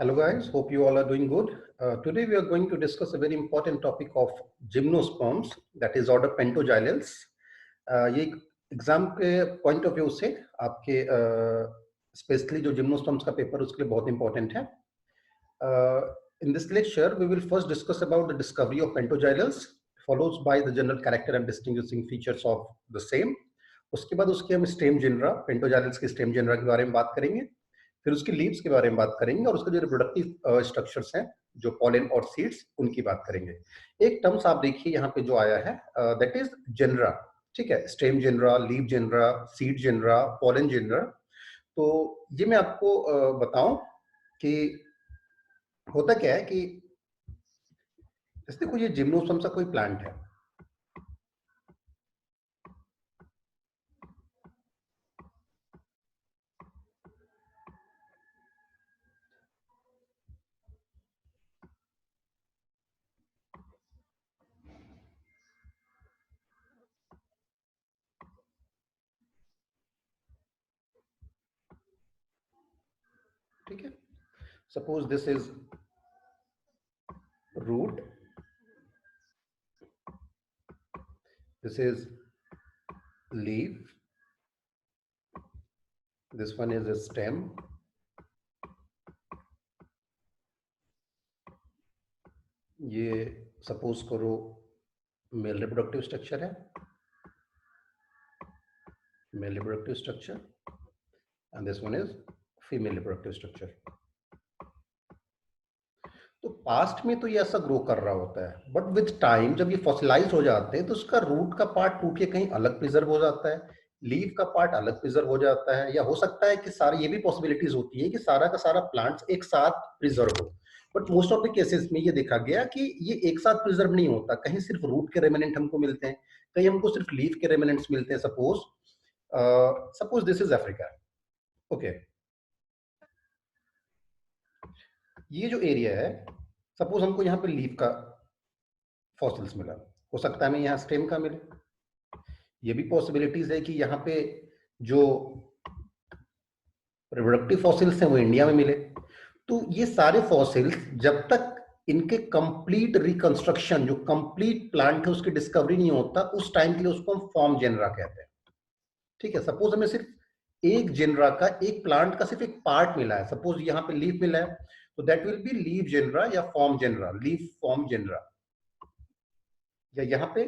Hello guys, hope you all are doing good. Today we are going to discuss a very important topic of gymnosperms, that is order Pentogylels. ये exam के point of view से आपके specially जो gymnosperms का paper उसके लिए बहुत important है. In this lecture we will first discuss about the discovery of Pentogylels, followed by the general character and distinguishing features of the same. उसके बाद उसके हम स्टेम जेनरा, पेंटोजाइलल्स के स्टेम जेनरा के बारे में बात करेंगे. फिर उसकी लीव्स के बारे में बात करेंगे और उसके जो रिप्रोडक्टिव स्ट्रक्चर्स हैं, जो पॉलन और सीड्स, उनकी बात करेंगे. एक टर्म्स आप देखिए यहाँ पे जो आया है, दैट इज जेनरा. ठीक है, stem genera, leaf genera, seed genera, pollen genera. तो ये मैं आपको बताऊं कि होता क्या है कि जैसे देखो ये जिम्नोस्पर्म सा कोई प्लांट है. ठीक है, suppose this is root, this is leaf, this one is a stem, ये सपोज करो मेल रिप्रोडक्टिव स्ट्रक्चर है, male reproductive structure, and this one is female reproductive structure. तो पास्ट में तो ये ऐसा ग्रो कर रहा होता है, बट विद टाइम जब ये फॉसिलाइज हो जाते हैं तो उसका रूट का पार्ट टूट के कहीं अलग प्रिजर्व हो जाता है, लीव का पार्ट अलग प्रिजर्व हो जाता है, या हो सकता है कि सारी ये भी पॉसिबिलिटीज होती है कि सारा का सारा प्लांट्स एक साथ प्रिजर्व हो. But most of the cases में ये देखा गया कि ये एक साथ प्रिजर्व नहीं होता. कहीं सिर्फ रूट के रेमिनेंट हमको मिलते हैं, कहीं हमको सिर्फ लीव के रेमिनेंट्स मिलते हैं. Suppose this is Africa. Okay, ये जो एरिया है, सपोज हमको यहाँ पे लीफ का फॉसिल्स मिला, हो सकता है हमें यहाँ स्टेम का मिले. ये भी पॉसिबिलिटीज है कि यहाँ पे जो रिप्रोडक्टिव फॉसिल्स हैं वो इंडिया में मिले. तो ये सारे फॉसिल्स जब तक इनके कंप्लीट रिकंस्ट्रक्शन, जो कंप्लीट प्लांट है उसकी डिस्कवरी नहीं होता, उस टाइम के लिए उसको हम फॉर्म जेनरा कहते हैं. ठीक है, सपोज हमें सिर्फ एक जेनरा का, एक प्लांट का सिर्फ एक पार्ट मिला है, सपोज यहाँ पे लीफ मिला है, तो that will be leaf genera या form genera, leaf form genera. या यहाँ पे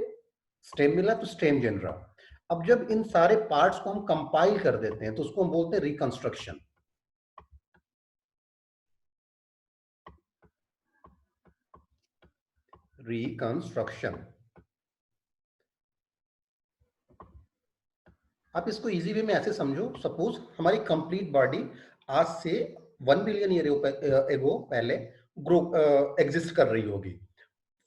स्टेम मिला तो स्टेम जेनरा. अब जब इन सारे पार्ट्स को हम कंपाइल कर देते हैं तो उसको हम बोलते हैं रिकंस्ट्रक्शन. रिकंस्ट्रक्शन. आप इसको इजी वे में ऐसे समझो, सपोज हमारी कंप्लीट बॉडी आज से 1 बिलियन ईयर एगो पहले ग्रो एग्जिस्ट कर रही होगी.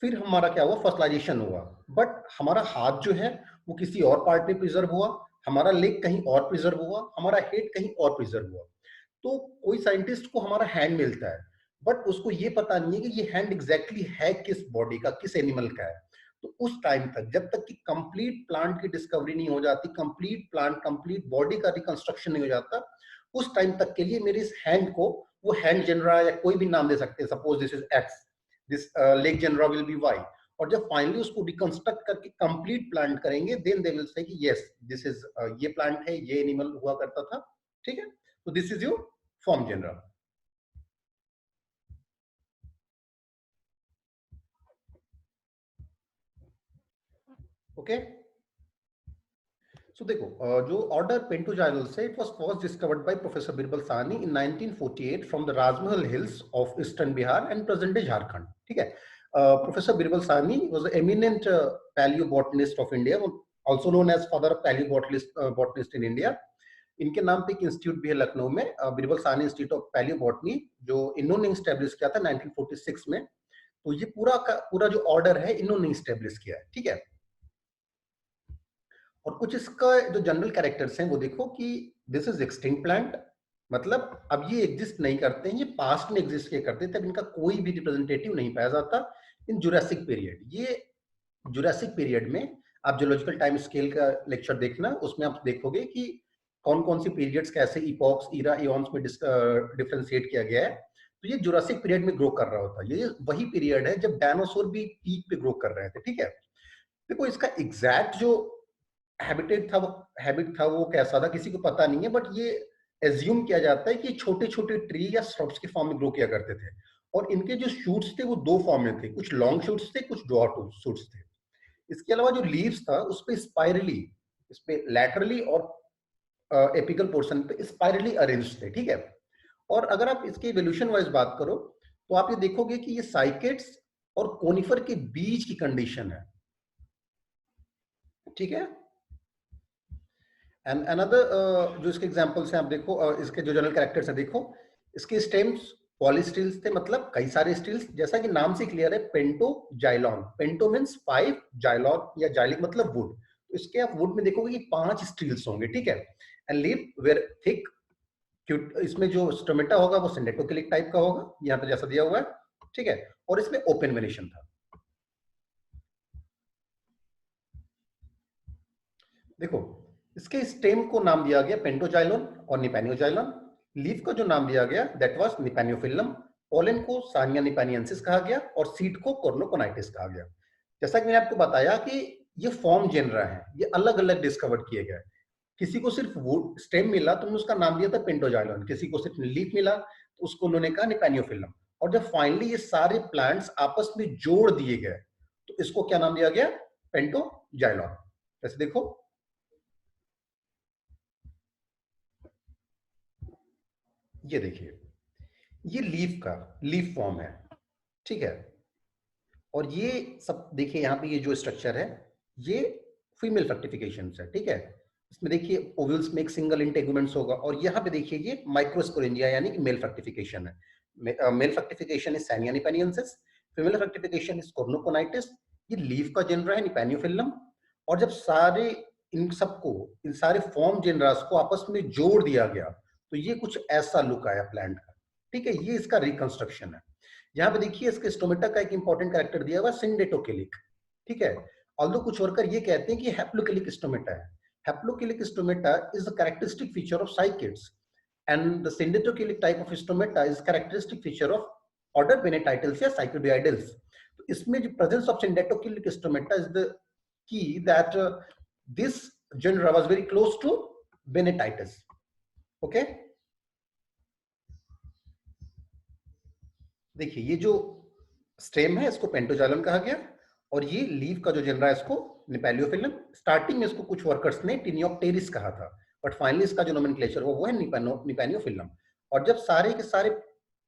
फिर हमारा क्या हुआ, फॉसिलाइजेशन हुआ, बट हमारा हाथ जो है वो किसी और पार्ट में प्रिजर्व हुआ, हमारा लेग कहीं और प्रिजर्व हुआ, हमारा हेड कहीं और प्रिजर्व हुआ. तो कोई साइंटिस्ट को हमारा हैंड मिलता है, बट उसको ये पता नहीं है कि ये हैंड एग्जैक्टली है किस बॉडी का, किस एनिमल का है. तो उस टाइम तक, जब तक कि कंप्लीट प्लांट की डिस्कवरी नहीं हो जाती, कंप्लीट प्लांट, कंप्लीट बॉडी का रिकंस्ट्रक्शन नहीं हो जाता, उस टाइम तक के लिए मेरे इस हैंड को वो हैंड जेनरा या कोई भी नाम दे सकते हैं. Suppose this is X, this leaf genera will be Y. और जब फाइनली उसको रिकंस्ट्रक्ट करके कंप्लीट प्लांट करेंगे, देन दे विल से कि यस दिस इज ये प्लांट है, ये एनिमल हुआ करता था. ठीक है, तो this is your form genera. Okay, so देखो जो ऑर्डर पेंटोजाइलल्स है, it was first discovered by professor Birbal Sahni in 1948 from the Rajmahal hills of eastern Bihar and present day Jharkhand. ठीक है, professor Birbal Sahni was the eminent palaeobotanist of India, also known as father of palaeobotanist in India. इनके नाम पे एक institute भी है लखनऊ में, Birbal Sahni institute of palaeobotany, जो इन्होंने स्टैब्लिश किया था 1946 में. तो ये पूरा का पूरा जो ऑर्डर है इन्होंने स्टैब्लिश किया है. ठीक है, और कुछ इसका जो जनरल कैरेक्टर्स हैं वो देखो कि दिस इज एक्सटिंक्ट प्लांट, मतलब अब ये एग्जिस्ट नहीं करते हैं, ये पास्ट में एग्जिस्ट किया करते थे, अब इनका कोई भी रिप्रेजेंटेटिव नहीं पाया जाता. इन जुरासिक पीरियड, ये जुरासिक पीरियड में आप जियोलॉजिकल टाइम स्केल का लेक्चर देखना, उसमें आप देखोगे कि कौन कौन सी पीरियड्स कैसे इपॉक्स, इरा, इयॉन्स में डिफरेंशिएट किया गया है. तो ये जुरासिक पीरियड में ग्रो कर रहा होता है। ये वही पीरियड है जब डायनासोर भी पीक पे ग्रो कर रहे थे, ठीक है। देखो इसका एग्जैक्ट जो हैबिट था वो कैसा था किसी को पता नहीं है, बट ये एज्यूम किया जाता है कि छोटे छोटे ट्री या श्रब्स के फॉर्म में ग्रो किया करते थे। और इनके जो शूट्स थे वो दो फॉर्म में थे, कुछ लॉन्ग शूट्स थे, कुछ ड्वार्फ शूट्स थे। इसके अलावा जो लीव्स था उस पे स्पाइरली, इस पे लैटरली और एपिकल पोर्शन पे स्पाइरली अरेंज थे, ठीक है। और अगर आप इसके इवोल्यूशन वाइज बात करो तो आप ये देखोगे कि ये साइकेड्स और कोनिफर के बीच की कंडीशन है, ठीक है। एंड अनदर जो इसके एग्जांपल्स हैं आप देखो, इसके जो जनरल कैरेक्टर्स हैं देखो, इसके स्टेम्स पॉलीस्टिल्स थे, मतलब कई सारे स्टिल्स, जैसा कि नाम से क्लियर है, पेंटो जाइलॉन। पेंटो मींस 5, जाइलॉन या जाइलिक मतलब वुड। तो इसके आप वुड में देखोगे कि 5 स्टिल्स होंगे, ठीक है। एंड लीव वेयर थिक, इसमें जो स्टोमेटा होगा वो सिंडेटोकिलिक टाइप का होगा, यहाँ पे जैसा दिया हुआ है, ठीक है। और इसमें ओपन वेनेशन था। देखो इसके स्टेम को नाम दिया गया पेंटोजाइलोन और निपैनियोजाइलोन। लीफ का जो नाम दिया गया दैट वाज निपैनियोफिलम। पोलन को सानिया निपैनियंसिस कहा गया और सीड को कोर्नोकोनाइटिस कहा गया। जैसा कि मैंने आपको बताया कि ये फॉर्म जेनरा है, ये अलग अलग डिस्कवर किए गए। किसी को सिर्फ वुड स्टेम मिला तो उन्होंने उसका नाम दिया था पेंटोजाइलोन, किसी को सिर्फ लीफ मिला तो उसको उन्होंने कहा निपैनियोफिलम। और जब फाइनली ये सारे प्लांट्स आपस में जोड़ दिए गए तो इसको क्या नाम दिया गया, पेंटोजाइलोन। जैसे देखो ये देखिए, ये लीफ का लीफ फॉर्म है, ठीक है। और ये सब देखिए यहाँ पे ये जो स्ट्रक्चर है ये फीमेल फ्रक्टिफिकेशन है, ठीक है। इसमें देखिए ओव्यूल्स में एक सिंगल इंटेगुमेंट्स होगा, और यहाँ पे देखिए ये माइक्रोस्पोरेंजिया यानी कि मेल फ्रक्टिफिकेशन है। Male fructification is Sahnia nipaniensis, female fructification is Carnoconites. ये लीफ का जेनरा है निपैनियोफिलम। और जब सारे इन सारे फॉर्म जेनरास को आपस में जोड़ दिया गया तो ये कुछ ऐसा लुक आया प्लांट का, ठीक है। ये इसका रिकंस्ट्रक्शन है। यहाँ पे देखिए इसके स्टोमेटा का एक इंपॉर्टेंट कैरेक्टर दिया हुआ सिंडेटोकिलिक, ठीक है। ऑल्दो कुछ वर्कर ये कहते हैं कि हैप्लोकिलिक स्टोमेटा है। Haplocheilic stomata is the characteristic feature of cycads and the syndetocheilic type of stomata is characteristic feature of order Bennettitales या साइकिडोइडल्स। तो इसमें जो presence of syndetocheilic stomata is the key that this genre was very close to Benetitis. Okay, देखिए ये जो stem है इसको पेंटोजाइलम कहा गया, और ये लीव का जो जेनरा है इसको निपैलियोफिलम। स्टार्टिंग में इसको कुछ वर्कर्स ने टिनियोप्टेरिस कहा था, बट फाइनली इसका जो नोमेनक्लेचर वो है निपैनियोफिलम। और जब सारे के सारे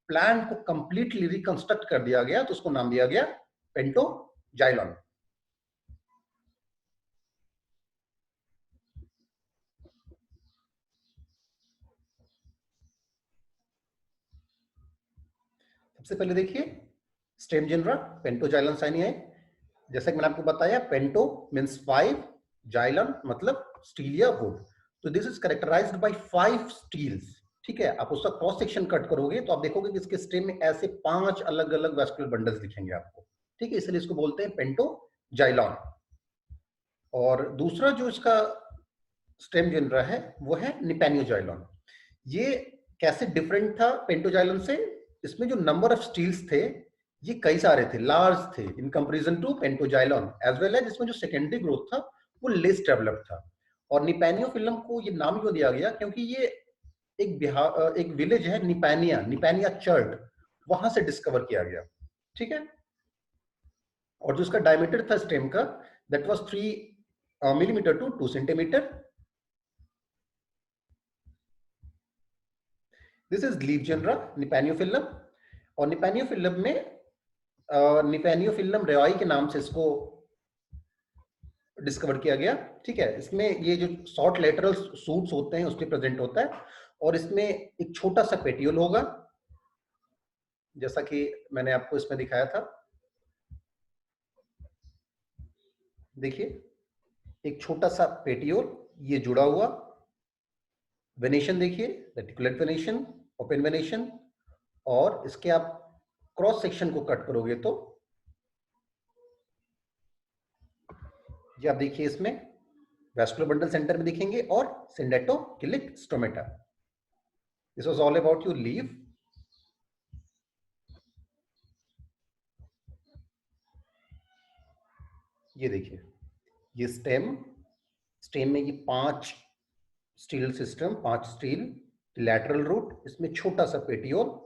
प्लान को कंप्लीटली रिकंस्ट्रक्ट कर दिया गया तो उसको नाम दिया गया पेंटोजाइलम। सबसे पहले देखिए स्टेम जेनरा पेंटोजाइलम साइनियाई। जैसा कि मैंने आपको बताया पेंटो मींस 5, जाइलम मतलब स्टील या वुड। तो this is characterized by 5 steles, ठीक है। आप उसका क्रॉस सेक्शन कट करोगे तो आप देखोगे कि इसके स्टेम में ऐसे 5 अलग अलग वेस्कुलर बंडल्स दिखेंगे आपको, ठीक है। इसलिए इसको बोलते हैं पेंटोजाइलम। और दूसरा जो इसका स्टेम जेनरा है वो है निपैनियोजाइलम। ये कैसे डिफरेंट था पेंटोजाइलम से, इसमें जो नंबर ऑफ स्टील्स थे ये कई सारे थे, लार्ज थे in comparison to Pentoxylon, as well as इसमें जो सेकेंडरी ग्रोथ था वो लेस डेवलप था। और निपैनियोफिलम को ये नाम क्यों दिया गया, क्योंकि ये एक विलेज है निपैनिया, निपैनिया चर्ट, वहां से डिस्कवर किया गया, ठीक है। और जो उसका डायमीटर था स्टेम का that was 3 millimetre to 2 centimetre. This is leaf genera Nipaniophyllum. और निपैनियोफिलम में निपैनियोफिलम रेवाई के नाम से इसको डिस्कवर किया गया, ठीक है। इसमें ये जो शॉर्ट लेटरल सूट्स होते हैं उसमें प्रेजेंट होता है, और इसमें एक छोटा सा पेटियोल होगा जैसा कि मैंने आपको इसमें दिखाया था। देखिए एक छोटा सा पेटियोल ये जुड़ा हुआ, वेनेशन देखिए रेटिकुलेट वेनेशन, ओपन वेनेशन। और इसके आप क्रॉस सेक्शन को कट करोगे तो ये आप देखिए इसमें वेस्कुलर बंडल सेंटर में दिखेंगे और syndetocheilic stomata. This was all about your leaf. ये देखिए, ये स्टेम, स्टेम में ये 5 stele system, 5 stele, lateral root, इसमें छोटा सा पेटियोल,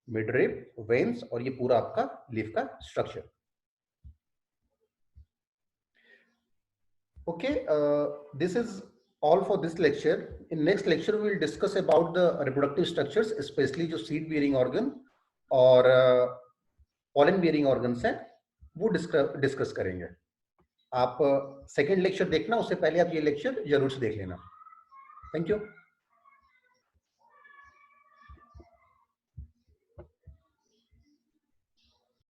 मिडरिब, वेन्स और ये पूरा आपका लीफ का structure. Okay, this is all for this lecture. In next lecture, we will discuss about the reproductive structures, especially जो seed bearing organ और pollen bearing organs हैं, वो डिस्कस करेंगे। आप सेकेंड लेक्चर देखना, उससे पहले आप ये लेक्चर जरूर से देख लेना। Thank you.